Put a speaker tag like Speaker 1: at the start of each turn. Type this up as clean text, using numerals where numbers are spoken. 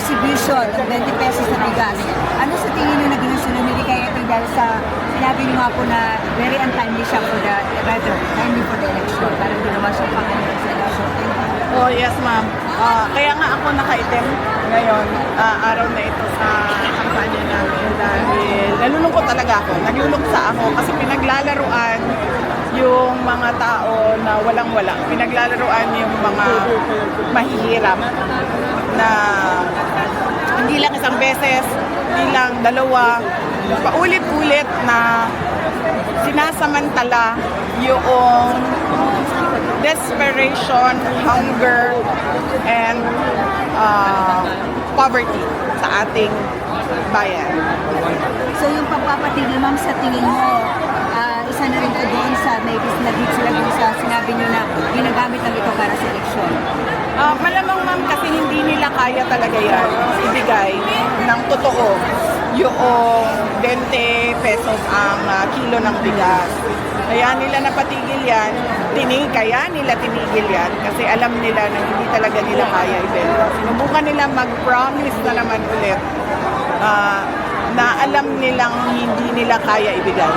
Speaker 1: distribution ng 20 pesos na bigas. Ano sa tingin niyo naging sunod ni Kayeteng dahil sa sinabi niyo nga po na very untimely siya for the, rather, timely for the election. Parang ginawa siya pang-ano sa election.
Speaker 2: Oh, yes, ma'am. Kaya nga ako nakaitim ngayon, araw na ito sa kampanya namin dahil nalulungkot talaga ako. Nagluluksa ako kasi pinaglalaruan yung mga tao na walang-wala. Pinaglalaruan yung mga mahihirap na hindi lang isang beses, hindi lang dalawa, paulit-ulit na sinasamantala yung desperation, hunger, and poverty sa ating bayan.
Speaker 1: So yung pagpapatigil, ma'am, sa tingin mo, isa na rin ito doon sa maybe nag-hit sila doon sa sinabi niyo na ginagamit lang ito para sa eleksyon.
Speaker 2: Malamang, ma'am, kasi hindi nila kaya talaga yan ibigay ng totoo yung 20 pesos ang kilo ng bigas. Kaya nila napatigil yan, kaya nila tinigil yan kasi alam nila na hindi talaga nila kaya ibenta. Sinubukan nila mag-promise na naman ulit na alam nilang hindi nila kaya ibigay.